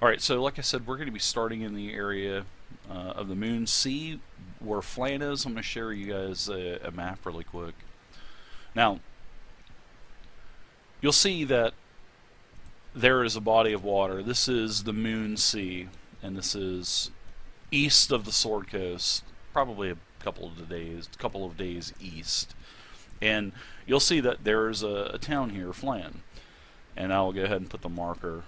Alright, so like I said, we're going to be starting in the area of the Moon Sea where Phlan is. I'm going to share you guys a map really quick. Now, you'll see that there is a body of water. This is the Moon Sea, and this is east of the Sword Coast, probably a couple of days east. And you'll see that there is a town here, Phlan, and I'll go ahead and put the marker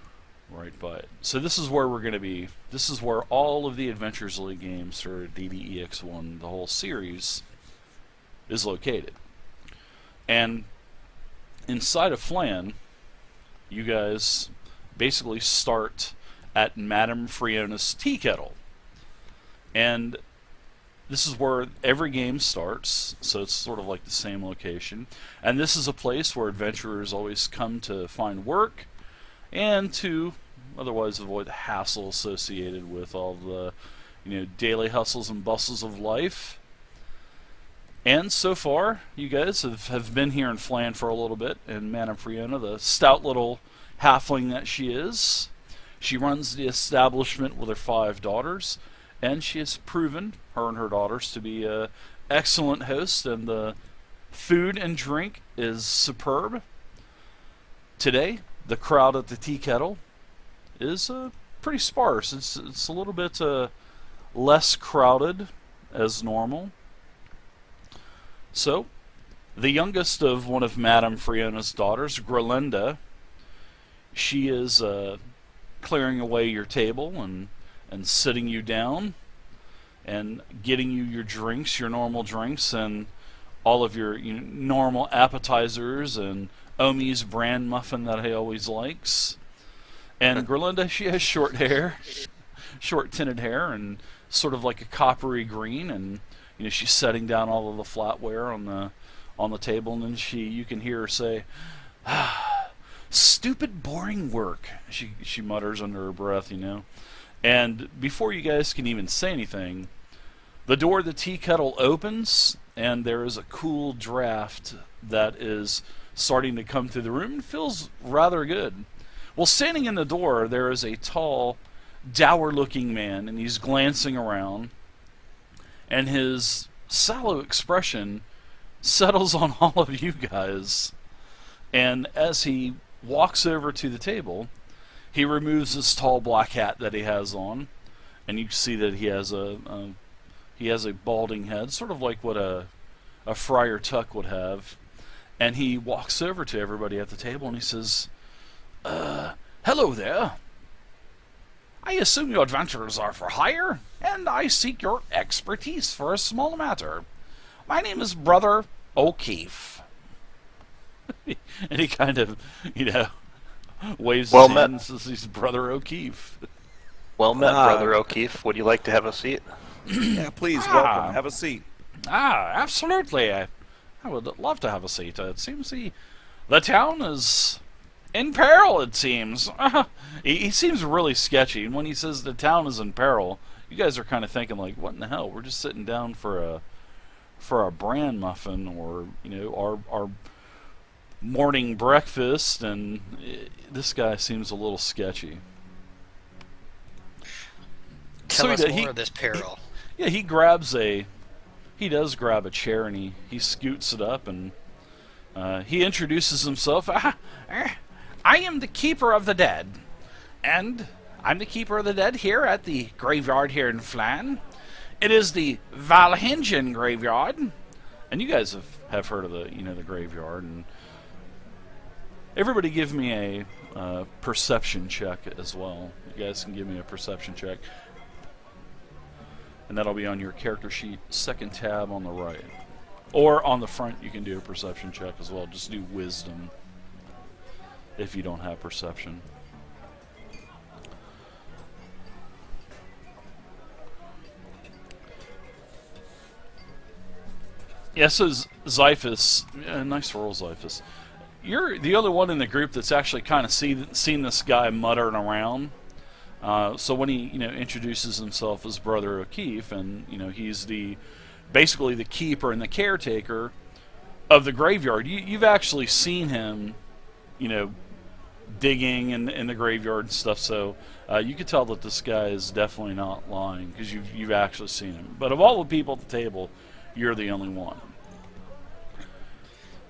right by it. So this is where we're going to be. This is where all of the Adventures League games for DDEX1, the whole series, is located. And inside of Phlan, you guys basically start at Madame Friona's tea kettle. And this is where every game starts, so it's sort of like the same location. And this is a place where adventurers always come to find work and to otherwise avoid the hassle associated with all the daily hustles and bustles of life. And so far, you guys have been here in Phlan for a little bit, and Madame Friona, the stout little halfling that she is, she runs the establishment with her 5 daughters, and she has proven, her and her daughters, to be an excellent host, and the food and drink is superb. Today, the crowd at the tea kettle is pretty sparse. It's a little bit less crowded as normal. So, the youngest of one of Madame Friona's daughters, Grelenda, she is clearing away your table and sitting you down and getting you your drinks, your normal drinks, and all of your normal appetizers and Omi's bran muffin that he always likes. And Grelenda, she has short hair, short tinted hair, and sort of like a coppery green, and she's setting down all of the flatware on the table, and then you can hear her say, "Ah, stupid, boring work." She mutters under her breath, And before you guys can even say anything, the door of the tea kettle opens, and there is a cool draft that is starting to come through the room. It feels rather good. Well, standing in the door, there is a tall, dour-looking man, and he's glancing around, and his sallow expression settles on all of you guys. And as he walks over to the table, he removes his tall black hat that he has on, and you see that he has a balding head, sort of like what a Friar Tuck would have. And he walks over to everybody at the table and he says, "Hello there. I assume your adventures are for hire, and I seek your expertise for a small matter. My name is Brother O'Keefe." And he kind of, waves his hand and says he's Brother O'Keefe. Well met, Brother O'Keefe. Would you like to have a seat? Yeah, please, welcome. Have a seat. Absolutely. I would love to have a seat. It seems the town is in peril, it seems. He seems really sketchy, and when he says the town is in peril, you guys are kind of thinking, like, what in the hell? We're just sitting down for a bran muffin, or, our morning breakfast, and this guy seems a little sketchy. Tell us more of this peril. He does grab a chair, and he scoots it up, and he introduces himself. "I am the Keeper of the Dead, and I'm the Keeper of the Dead here at the graveyard here in Phlan. It is the Valhengen graveyard." And you guys have heard of the graveyard. And everybody give me a perception check as well. You guys can give me a perception check. And that'll be on your character sheet, second tab on the right. Or on the front, you can do a perception check as well. Just do wisdom if you don't have perception. Yeah, so Zyphus, nice roll, Zyphus. You're the other one in the group that's actually kind of seen this guy muttering around. So when he introduces himself as Brother O'Keefe, and he's basically the keeper and the caretaker of the graveyard, you've actually seen him digging in the graveyard and stuff. So you could tell that this guy is definitely not lying because you've actually seen him. But of all the people at the table, you're the only one.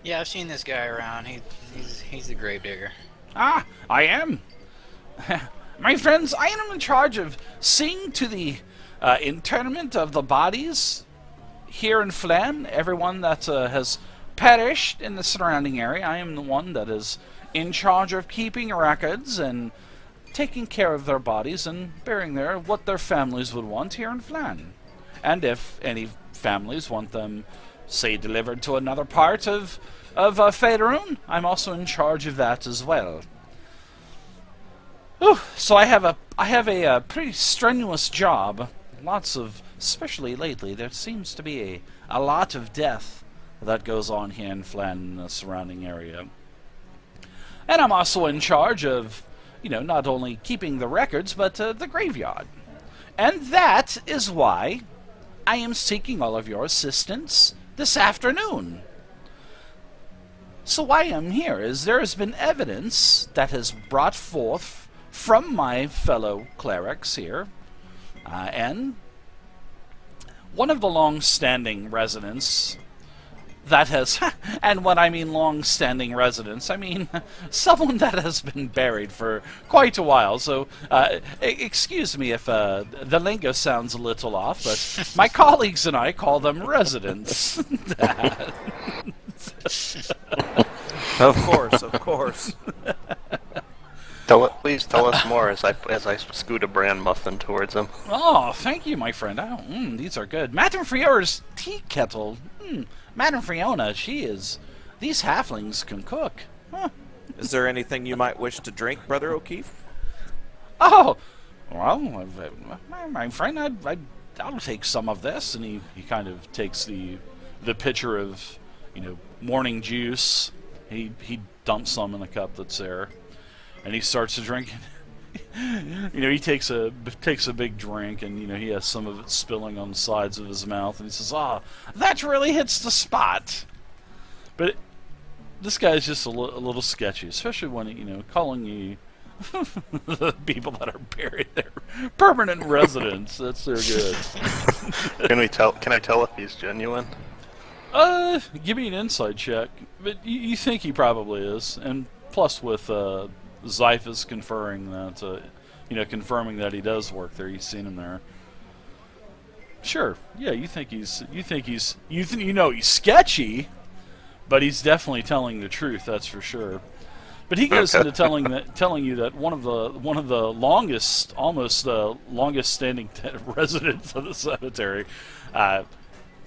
Yeah, I've seen this guy around. He's the gravedigger. Ah, I am. My friends, I am in charge of seeing to the interment of the bodies here in Phlan. Everyone that has perished in the surrounding area, I am the one that is in charge of keeping records and taking care of their bodies and burying what their families would want here in Phlan. And if any families want them, say, delivered to another part of Faerun, I'm also in charge of that as well. Whew, so I have a pretty strenuous job. Especially lately, there seems to be a lot of death that goes on here in Phlan and the surrounding area. And I'm also in charge of, not only keeping the records, but the graveyard. And that is why I am seeking all of your assistance this afternoon. So why I'm here is there has been evidence that has brought forth from my fellow clerics here, and one of the long-standing residents that has, and when I mean long-standing residents, I mean someone that has been buried for quite a while. So, excuse me if the lingo sounds a little off, but my colleagues and I call them residents. Of course. Please tell us more as I scoot a bran muffin towards him. Oh, thank you, my friend. Oh, these are good. Madame Friona's tea kettle. Madame Friona, these halflings can cook. Huh. Is there anything you might wish to drink, Brother O'Keefe? Oh, well, my friend, I'll take some of this. And he kind of takes the pitcher of, morning juice. He dumps some in the cup that's there. And he starts to drink it. He takes a big drink, and he has some of it spilling on the sides of his mouth, and he says, that really hits the spot." But this guy is just a little sketchy, especially when calling you the people that are buried there permanent residents. That's their good. Can I tell if he's genuine? Give me an insight check. But you think he probably is, and plus with Zyphus confirming that he does work there. You've seen him there. Sure. Yeah, you think he's sketchy, but he's definitely telling the truth. That's for sure. But he goes into telling you that one of the longest standing residents of the cemetery,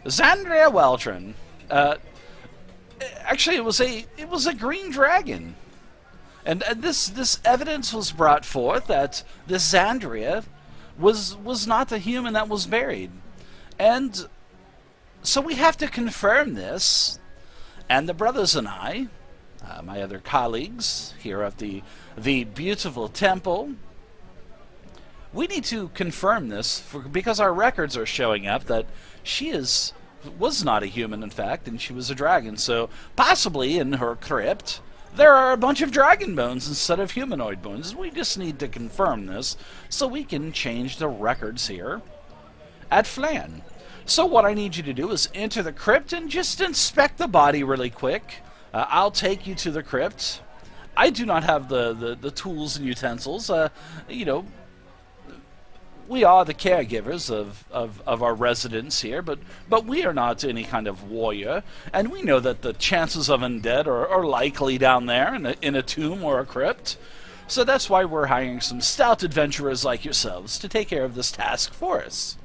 Xandria Weltron. Actually, it was a green dragon. And this evidence was brought forth that this Xandria was not the human that was buried. And so we have to confirm this. And the brothers and I, my other colleagues here at the beautiful temple, we need to confirm this because our records are showing up that she was not a human, in fact, and she was a dragon. So possibly in her crypt there are a bunch of dragon bones instead of humanoid bones. We just need to confirm this so we can change the records here at Phlan. So what I need you to do is enter the crypt and just inspect the body really quick. I'll take you to the crypt. I do not have the tools and utensils. We are the caregivers of our residents here, but we are not any kind of warrior, and we know that the chances of undead are likely down there in a tomb or a crypt. So that's why we're hiring some stout adventurers like yourselves to take care of this task for us.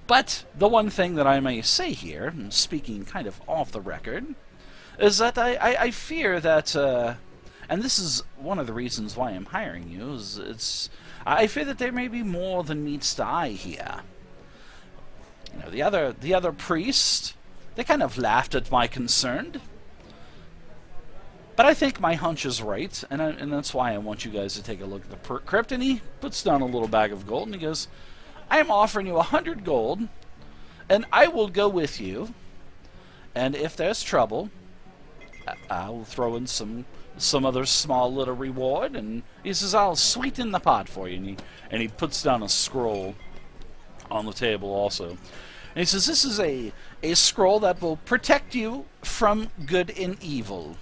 But the one thing that I may say here, and speaking kind of off the record, is that I fear that, and this is one of the reasons why I'm hiring you, I fear that there may be more than meets the eye here. The other priest, they kind of laughed at my concern. But I think my hunch is right, and that's why I want you guys to take a look at the crypt. And he puts down a little bag of gold, and he goes, "I am offering you 100 gold, and I will go with you. And if there's trouble, I'll throw in some other small little reward, and he says, I'll sweeten the pot for you, and he puts down a scroll on the table also. And he says, this is a scroll that will protect you from good and evil.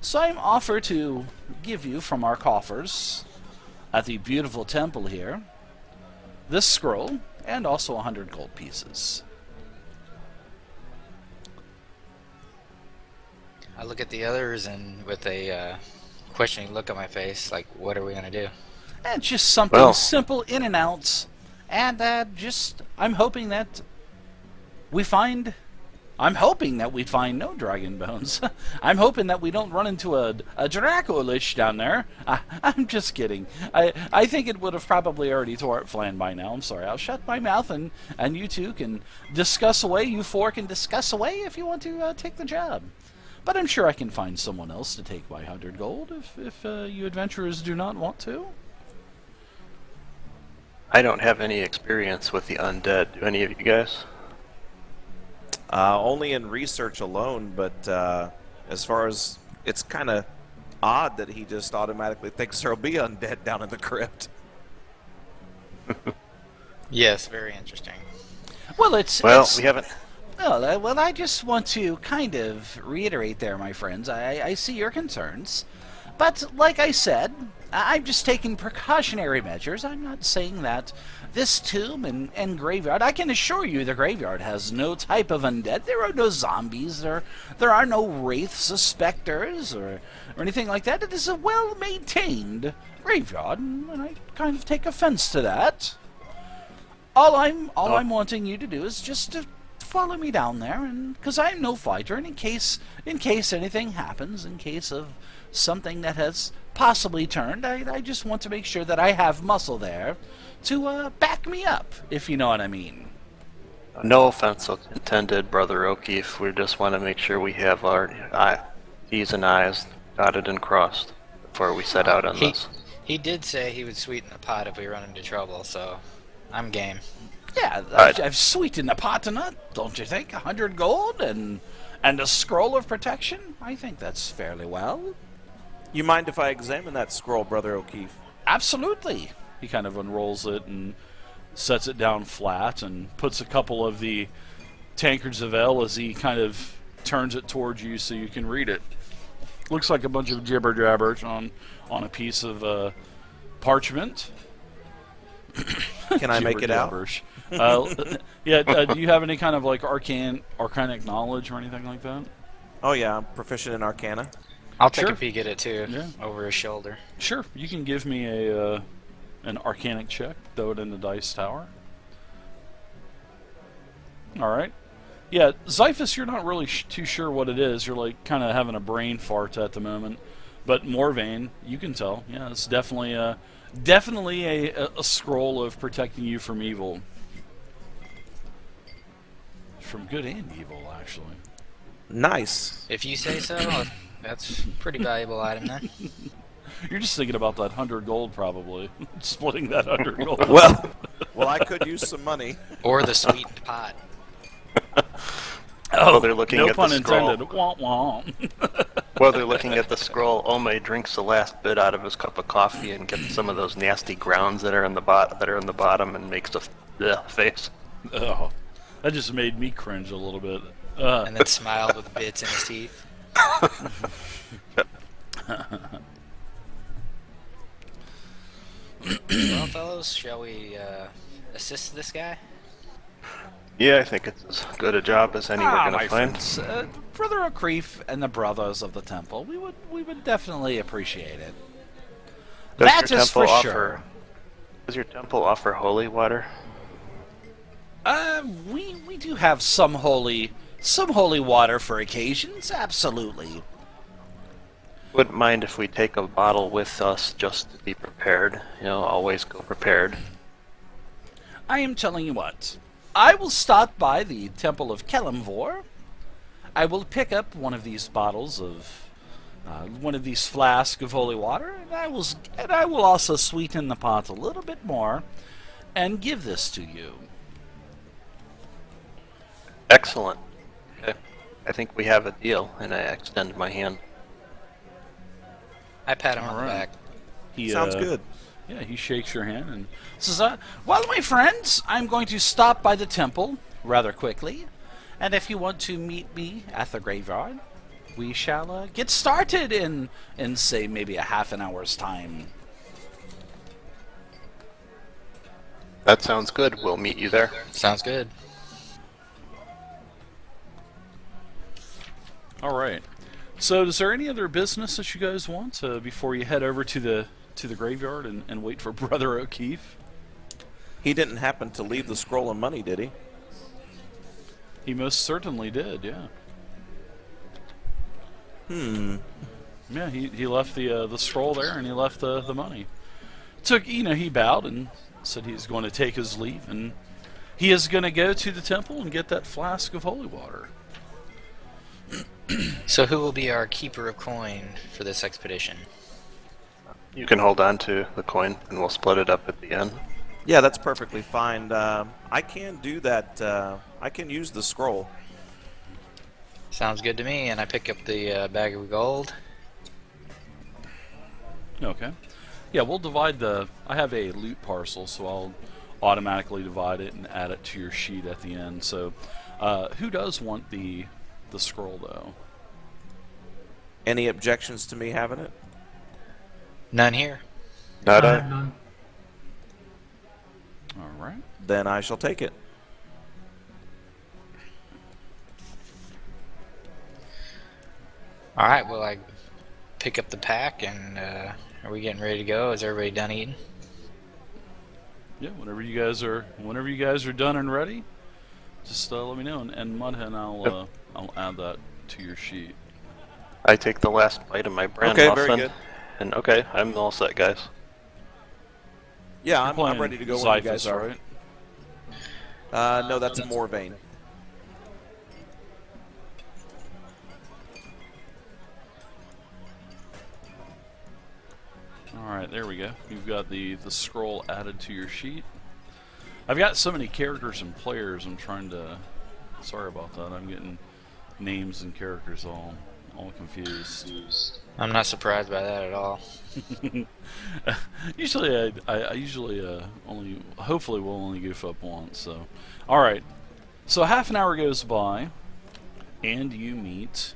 So I'm offer to give you from our coffers at the beautiful temple here this scroll and also 100 gold pieces. I look at the others and with a questioning look on my face, like, what are we gonna do? And just something simple in and out. And I'm hoping that we find no dragon bones. I'm hoping that we don't run into a Dracolich down there. I'm just kidding. I think it would have probably already tore at Phlan by now. I'm sorry. I'll shut my mouth, and you two can discuss away. You four can discuss away if you want to take the job. But I'm sure I can find someone else to take my 100 gold if you adventurers do not want to. I don't have any experience with the undead. Do any of you guys? Only in research alone, but as far as it's kind of odd that he just automatically thinks there'll be undead down in the crypt. Yes, very interesting. Well, we haven't. Well, I just want to kind of reiterate there, my friends. I see your concerns. But, like I said, I'm just taking precautionary measures. I'm not saying that this tomb and graveyard, I can assure you the graveyard has no type of undead. There are no zombies. There are no wraiths or specters or anything like that. It is a well-maintained graveyard, and I kind of take offense to that. All I'm wanting you to do is just to follow me down there, and because I'm no fighter, and in case anything happens, in case of something that has possibly turned, I just want to make sure that I have muscle there to back me up, if you know what I mean. No offense intended, Brother O'Keefe. We just want to make sure we have our T's and I's dotted and crossed before we set out on this. He did say he would sweeten the pot if we run into trouble, so I'm game. Yeah, I've sweetened the pot enough, don't you think? 100 gold and a scroll of protection? I think that's fairly well. You mind if I examine that scroll, Brother O'Keefe? Absolutely. He kind of unrolls it and sets it down flat and puts a couple of the tankards of ale as he kind of turns it towards you so you can read it. Looks like a bunch of jibber jabbers on a piece of parchment. Can I make it out? Yeah. Do you have any kind of like arcanic knowledge or anything like that? Oh yeah, I'm proficient in Arcana. I'll take a peek at it too, yeah. Over his shoulder. Sure, you can give me an arcanic check. Throw it in the dice tower. All right. Yeah, Xiphus, you're not really too sure what it is. You're like kind of having a brain fart at the moment. But Morvain, you can tell. Yeah, it's definitely a scroll of protecting you from evil. From good and evil, actually. Nice. If you say so, that's a pretty valuable item then. You're just thinking about that 100 gold, probably. Splitting that 100 gold. Well, I could use some money. Or the sweetened pot. Well, they're looking no at pun the scroll. intended. Womp womp. While they're looking at the scroll, Ome drinks the last bit out of his cup of coffee and gets some of those nasty grounds that are in the bottom and makes a face. Oh, that just made me cringe a little bit. And then smiled with bits in his teeth. Well, fellows, shall we assist this guy? Yeah, I think it's as good a job as any we're going to find. Friends, Brother O'Keefe and the brothers of the temple, we would definitely appreciate it. That is for sure. Does your temple offer holy water? We do have some holy water for occasions, absolutely. Wouldn't mind if we take a bottle with us just to be prepared. You know, always go prepared. I am telling you what. I will stop by the Temple of Kelemvor. I will pick up one of these bottles of, one of these flasks of holy water, and I will also sweeten the pot a little bit more, and give this to you. Excellent. Okay. I think we have a deal, and I extend my hand. I pat him on the Alright. back. He, Sounds good. Yeah, he shakes your hand and says, well, my friends, I'm going to stop by the temple rather quickly. And if you want to meet me at the graveyard, we shall get started in, say, maybe a half an hour's time. That sounds good. We'll meet you there. Sounds good. All right. So, is there any other business that you guys want before you head over to the graveyard and wait for Brother O'Keefe? He didn't happen to leave the scroll of money, did he? He most certainly did. Yeah. Yeah, he left the scroll there, and he left the money. He bowed and said he's going to take his leave, and he is going to go to the temple and get that flask of holy water. So who will be our keeper of coin for this expedition? You can hold on to the coin, and we'll split it up at the end. Yeah, that's perfectly fine. I can do that. I can use the scroll. Sounds good to me, and I pick up the bag of gold. Okay. Yeah, we'll divide I have a loot parcel, so I'll automatically divide it and add it to your sheet at the end. So, who does want the scroll, though? Any objections to me having it? None here. Not I I. have none. All right. Then I shall take it. All right. Well, I pick up the pack, and are we getting ready to go? Is everybody done eating? Yeah, whenever you guys are done and ready, just let me know, and Mudhen, I'll add that to your sheet. I take the last bite of my brand Okay, muffin. very good. And okay, I'm all set, guys. Yeah, You're I'm playing ready to go when you Xiphus, guys are. right? No, that's a Morvain. Alright, there we go. You've got the scroll added to your sheet. I've got so many characters and players, I'm trying to... Sorry about that, I'm getting names and characters all confused. I'm not surprised by that at all. Usually I usually hopefully will only goof up once, so... Alright, so half an hour goes by, and you meet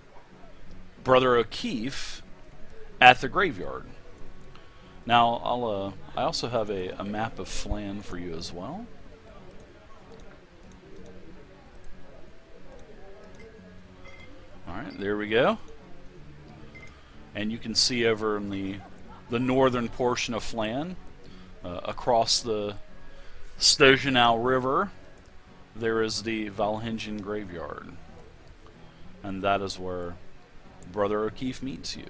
Brother O'Keefe at the graveyard. Now, I also have a map of Phlan for you as well. Alright, there we go. And you can see over in the northern portion of Phlan, across the Stojanau River, there is the Valhengen Graveyard. And that is where Brother O'Keefe meets you.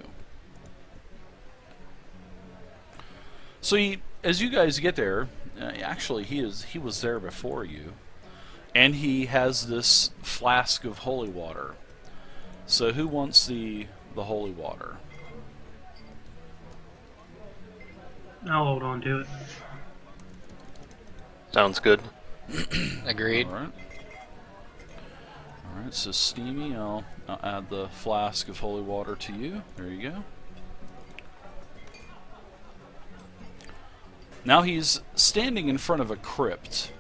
So as you guys get there, actually he was there before you, and he has this flask of holy water. So who wants the holy water? I'll hold on to it. Sounds good. Agreed. All right. So Steamy, I'll add the flask of holy water to you. There you go. Now he's standing in front of a crypt,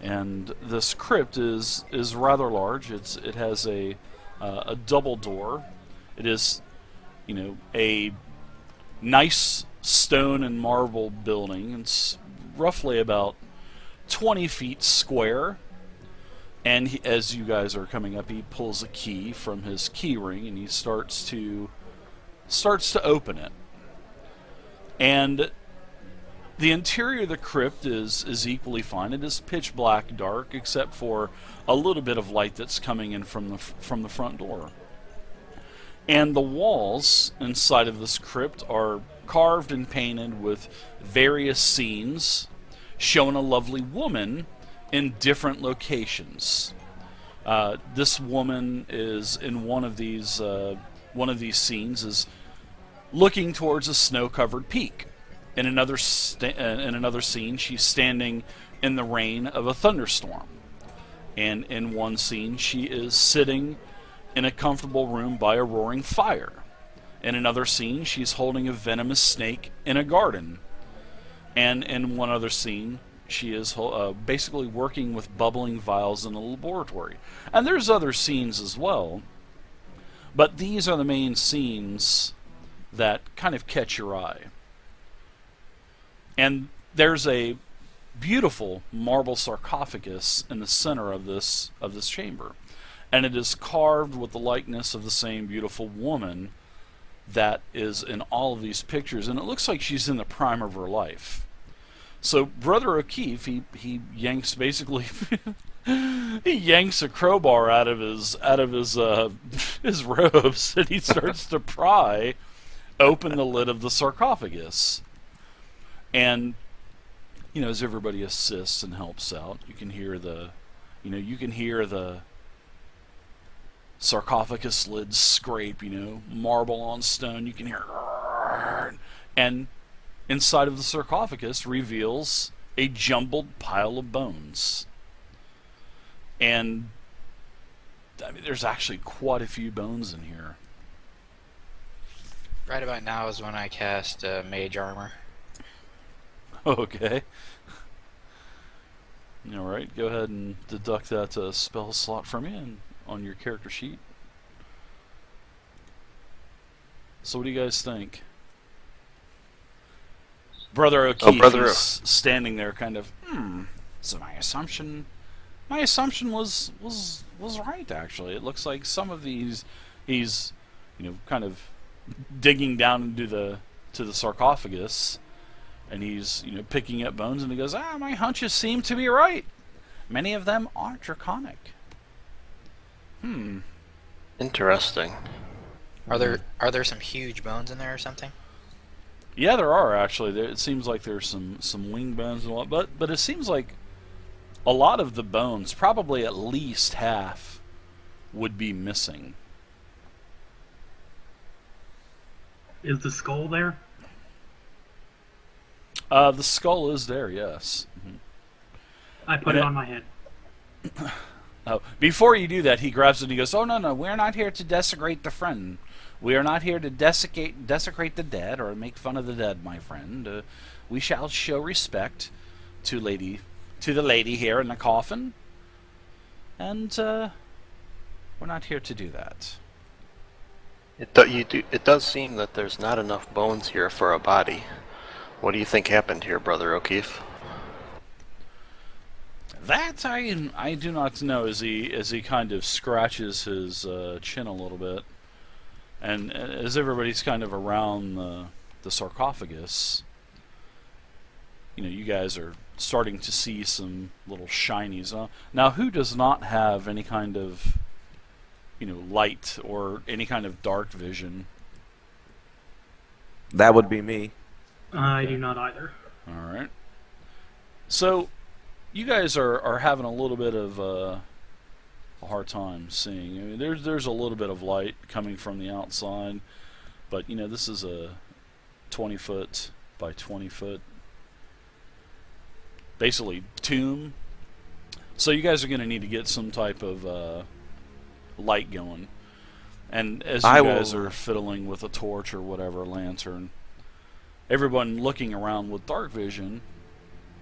and this crypt is rather large. It has a double door. It is, a nice stone and marble building. It's roughly about 20 feet square. And as you guys are coming up, he pulls a key from his key ring and he starts to open it. And the interior of the crypt is equally fine. It is pitch black dark, except for a little bit of light that's coming in from the front door. And the walls inside of this crypt are carved and painted with various scenes showing a lovely woman in different locations. This woman is in one of these scenes is looking towards a snow-covered peak. In another scene, she's standing in the rain of a thunderstorm. And in one scene, she is sitting in a comfortable room by a roaring fire. In another scene, she's holding a venomous snake in a garden. And in one other scene, she is basically working with bubbling vials in a laboratory. And there's other scenes as well, but these are the main scenes that kind of catch your eye. And there's a beautiful marble sarcophagus in the center of this chamber, and it is carved with the likeness of the same beautiful woman that is in all of these pictures, and it looks like she's in the prime of her life. So Brother O'Keefe, he yanks basically he yanks a crowbar out of his his robes, and he starts to pry open the lid of the sarcophagus. And as everybody assists and helps out, you can hear the sarcophagus lid scrape, marble on stone. You can hear, and inside of the sarcophagus reveals a jumbled pile of bones. And there's actually quite a few bones in here. Right about now is when I cast Mage Armor. Okay. Alright, go ahead and deduct that spell slot from you and on your character sheet. So what do you guys think? Brother O'Keefe is standing there kind of, so my assumption was right, actually. It looks like some of these he's kind of digging down into the sarcophagus, and he's picking up bones, and he goes, my hunches seem to be right. Many of them are draconic. Interesting. Are there some huge bones in there or something? Yeah, there are actually. It seems like there's some wing bones and all, but it seems like a lot of the bones, probably at least half, would be missing. Is the skull there? The skull is there, yes. Mm-hmm. I put it on my head. Before you do that, he grabs it and he goes, "Oh no, we're not here to desecrate the friend. We are not here to desecrate the dead or make fun of the dead, my friend. We shall show respect to the lady here in the coffin, and we're not here to do that." It does seem that there's not enough bones here for a body. What do you think happened here, Brother O'Keefe? That I do not know. As he kind of scratches his chin a little bit, and as everybody's kind of around the sarcophagus, you guys are starting to see some little shinies. Now, who does not have any kind of light or any kind of dark vision? That would be me. I do not either. All right. So, you guys are having a little bit of a hard time seeing. I mean, there's a little bit of light coming from the outside, but this is a 20-foot by 20-foot, basically tomb. So you guys are going to need to get some type of light going. And as you guys are fiddling with a torch or whatever, lantern, everyone looking around with dark vision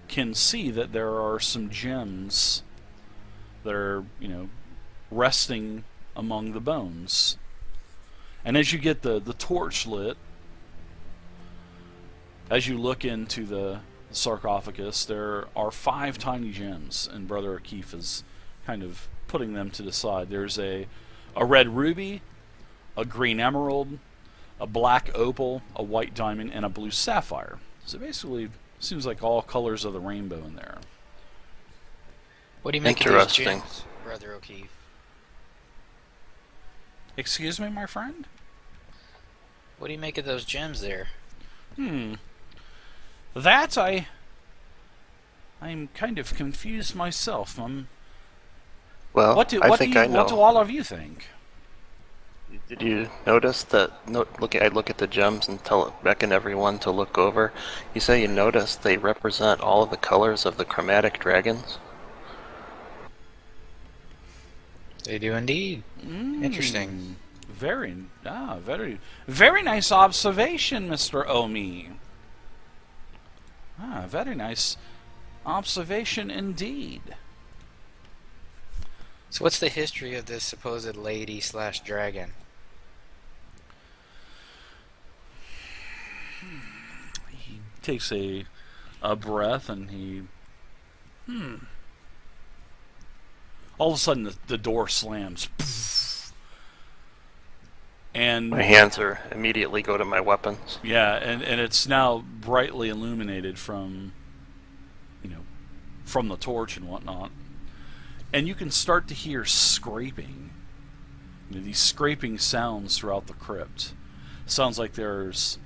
can see that there are some gems that are, resting among the bones. And as you get the torch lit, as you look into the sarcophagus, there are 5 tiny gems, and Brother O'Keefe is kind of putting them to the side. There's a red ruby, a green emerald, a black opal, a white diamond, and a blue sapphire. So basically, seems like all colors of the rainbow in there. What do you make of these gems, Brother O'Keefe? Excuse me, my friend? What do you make of those gems there? That I'm kind of confused myself. Well, what do all of you think? Did you notice that? I look at the gems and beckon everyone to look over. You say you noticed they represent all of the colors of the chromatic dragons? They do indeed. Interesting. Very nice observation, Mr. Omi. Very nice observation indeed. So what's the history of this supposed lady/dragon? He takes a breath and he all of a sudden the door slams. And My hands are immediately go to my weapons. yeah, and it's now brightly illuminated from from the torch and whatnot. And you can start to hear scraping. These scraping sounds throughout the crypt. Sounds like there's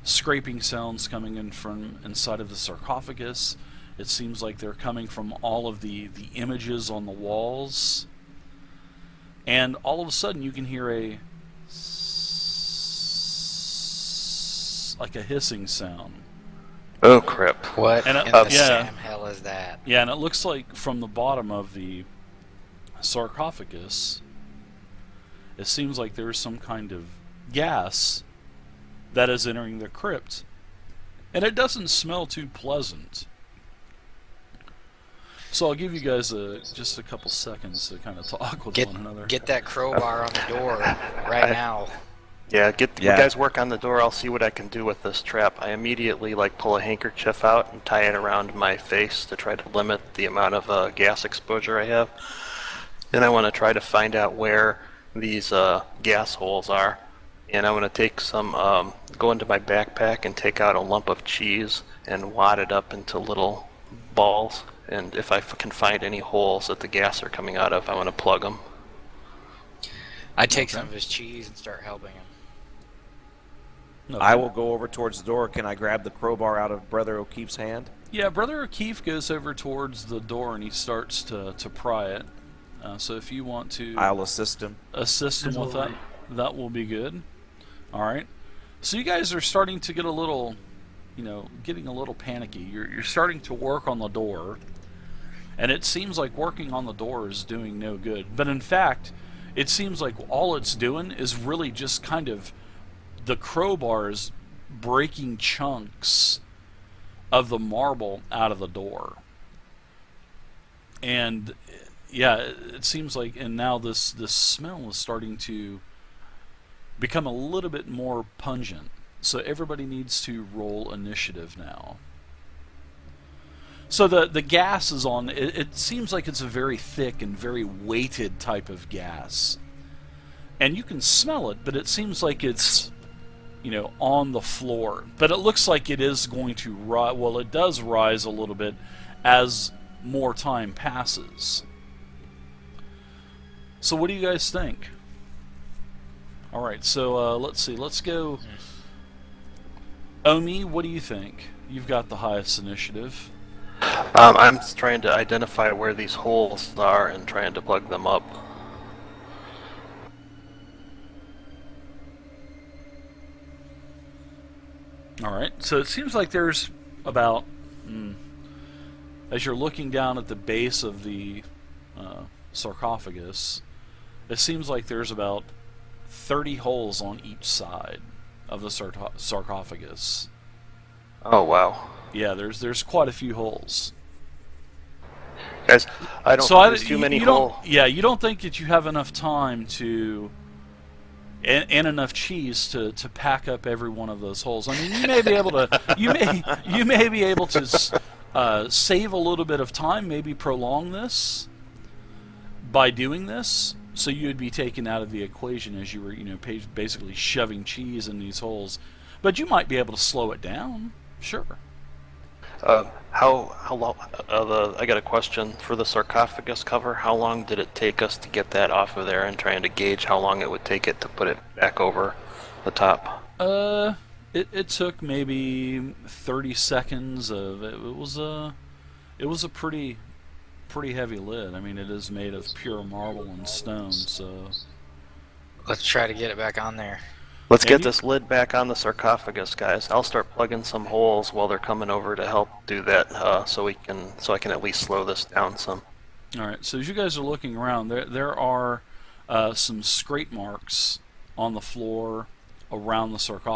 scraping sounds coming in from inside of the sarcophagus. It seems like they're coming from all of the images on the walls. And all of a sudden you can hear like a hissing sound. Oh crap! What And in it- the yeah. Sam hell is that? Yeah, and it looks like from the bottom of the sarcophagus, it seems like there's some kind of gas that is entering the crypt. And it doesn't smell too pleasant. So I'll give you guys just a couple seconds to kind of talk with one another. Get that crowbar on the door right now. Yeah, you Yeah. guys work on the door. I'll see what I can do with this trap. I immediately pull a handkerchief out and tie it around my face to try to limit the amount of gas exposure I have. And I want to try to find out where these gas holes are. And I'm going to take some, go into my backpack and take out a lump of cheese and wad it up into little balls. And if I can find any holes that the gas are coming out of, I want to plug them. I take some of his cheese and start helping him. Okay. I will go over towards the door. Can I grab the crowbar out of Brother O'Keefe's hand? Yeah, Brother O'Keefe goes over towards the door and he starts to pry it. So if you want to I'll assist him. assist him As with will that, that will be good. All right. So you guys are starting to get a little, getting a little panicky. You're starting to work on the door, and it seems like working on the door is doing no good. But in fact, it seems like all it's doing is really just kind of the crowbars breaking chunks of the marble out of the door. And yeah, it seems like, and now this smell is starting to become a little bit more pungent. So everybody needs to roll initiative now. So the gas is on. It seems like it's a very thick and very weighted type of gas, and you can smell it, but it seems like it's on the floor. But it looks like it is going to rise. Well, it does rise a little bit as more time passes. So what do you guys think? All right, so let's see. Let's go. Omi, what do you think? You've got the highest initiative. I'm trying to identify where these holes are and trying to plug them up. All right, so it seems like there's about, as you're looking down at the base of the sarcophagus, it seems like there's about 30 holes on each side of the sarcophagus. Oh wow, Yeah, there's quite a few holes. guys! I don't think there's too many holes. Yeah, you don't think that you have enough time to and enough cheese to pack up every one of those holes. I mean, you may be able to you may be able to save a little bit of time, maybe prolong this by doing this. So you would be taken out of the equation as you were, basically shoving cheese in these holes. But you might be able to slow it down. Sure. How long? I got a question for the sarcophagus cover. How long did it take us to get that off of there, and trying to gauge how long it would take it to put it back over the top? It took maybe 30 seconds of it. It was a pretty heavy lid. I mean, it is made of pure marble and stone, so Let's try to get it back on there. Let's get Maybe? this lid back on the sarcophagus, guys. I'll start plugging some holes while they're coming over to help do that, so I can at least slow this down some. All right. So as you guys are looking around, there are some scrape marks on the floor around the sarcophagus.